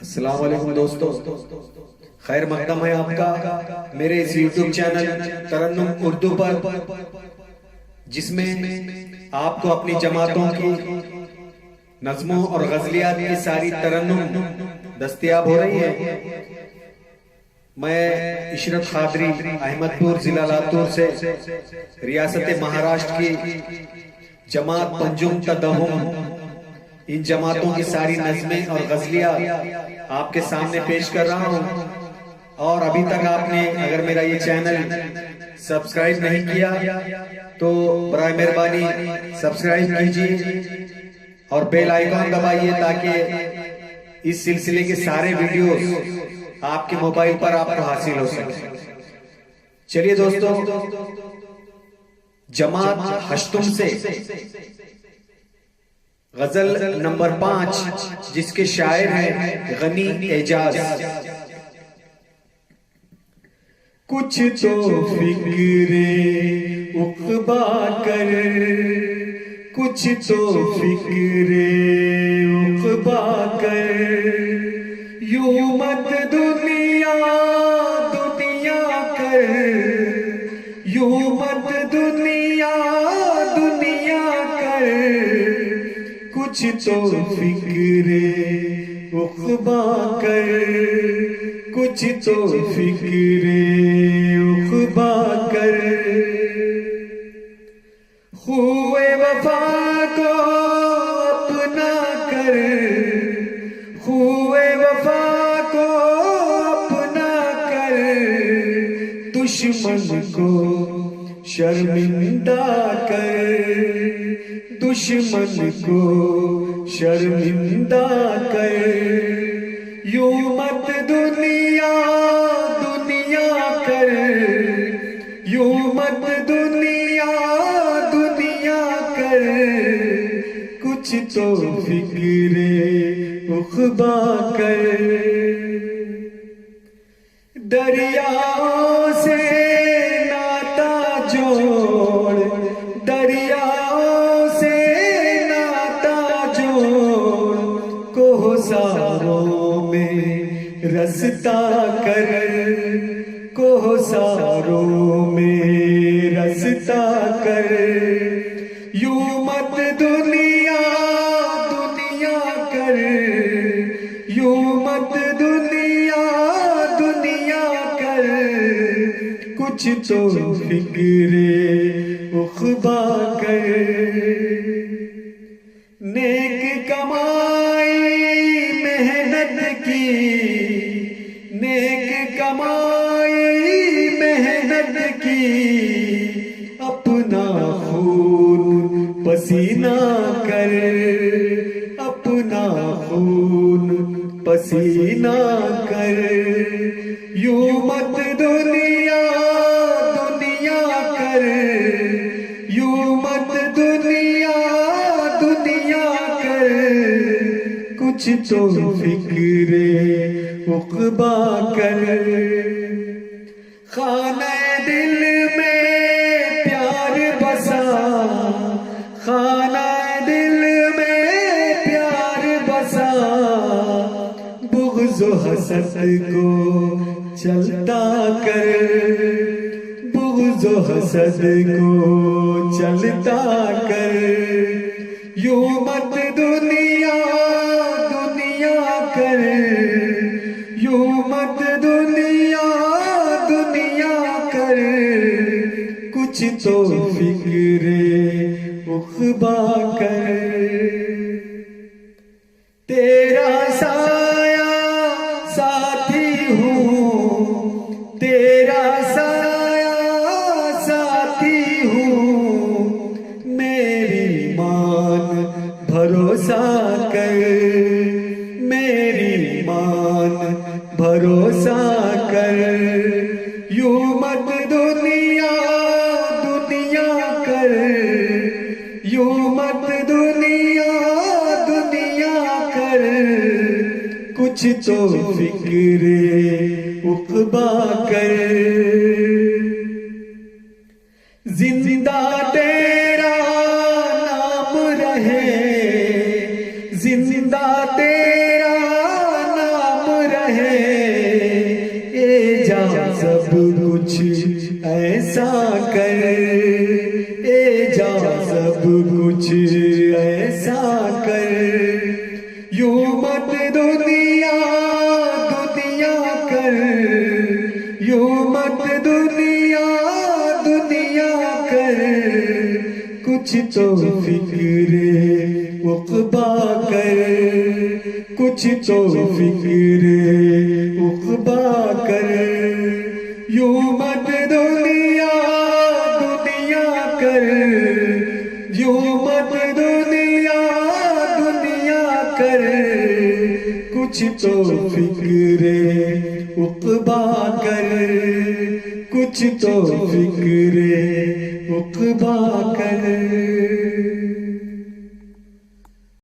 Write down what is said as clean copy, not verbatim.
السلام علیکم دوستو، خیر مقدم ہے آپ کا میرے اس یوٹیوب چینل ترنم اردو پر، جس میں آپ کو اپنی جماعتوں کی نظموں اور غزلیات کی ساری ترنم دستیاب ہو رہی ہے۔ میں عشرت خادری احمد پور ضلع لاتور سے ریاست مہاراشٹر کی جماعت پنجم تدہم، ان جماعتوں کی ساری نظمیں اور غزلیاں آپ کے سامنے پیش کر رہا ہوں۔ اور ابھی تک آپ نے اگر میرا یہ چینل سبسکرائب نہیں کیا تو برائے مہربانی سبسکرائب کیجیے اور بیل آئیکن دبائیے تاکہ اس سلسلے کے سارے ویڈیوز آپ کے موبائل پر آپ کو حاصل ہو سکے۔ چلیے دوستو، جماعت ہشتم سے غزل نمبر 5، جس کے شاعر ہیں غنی اعجاز۔ کچھ تو فکر عقبہ کر، کچھ تو فکر عقبہ کر، یوں مت دنیا دنیا کر، یوں مت دنیا دنیا کر، کچھ تو فکر عقبہ کر، کچھ تو فکر عقبہ کر، خوئے وفا کو اپنا کر، خوئے وفا کو اپنا کر، دشمن کو شرمندہ کر، دشمن کو شرمندہ کر، یوں مت دنیا دنیا کر، یوں مت دنیا دنیا کر، کچھ تو فکر عقبہ کر، دریاؤں سے ناتا جوڑ، دریاؤں سے ناتا جوڑ، کوہساروں میں رستا کر، کوہساروں میں رستا کر، یوں مت دنیا دنیا کر، یوں مت دنیا دنیا کر، کچھ تو فکر عقبہ کر، نیک کمائی محنت کی، نیک کمائی محنت کی، اپنا خون پسینہ کر، اپنا خون پسینہ کر، یوں مت دنیا دنیا کر، یوں مت دنیا دنیا کر، کچھ تو فکر عقبہ کر، خانہ دل میں پیار بسا، خانہ دل میں پیار بسا، بغض و حسد کو چلتا کر، بغض و حسد کو چلتا کر، یوں مت دنیا دنیا کر، یوں مت دنیا دنیا کر، کچھ تو فکر عقبہ کر، تیرا سایہ ساتھی ہوں، تیرا سایہ ساتھی ہوں، میری مان بھروسہ کر، میری مان بھروسہ کر، یوں مت دنیا دنیا کر، یوں مت دنیا دنیا کر، کچھ تو فکر عقبہ کر، زندہ تیرا نام رہے، زندہ تیرا نام کچھ ایسا کر، اے جا سب کچھ ایسا کر، یوں مت دنیا دنیا کر، یوں مت دنیا دنیا کر، کچھ تو فکر عقبا کر، کچھ تو فکر عقبا کر، یوں مت دنیا دنیا کر، یوں مت دنیا دنیا کر، کچھ تو فکر عقبا کر، کچھ تو فکر عقبا کر۔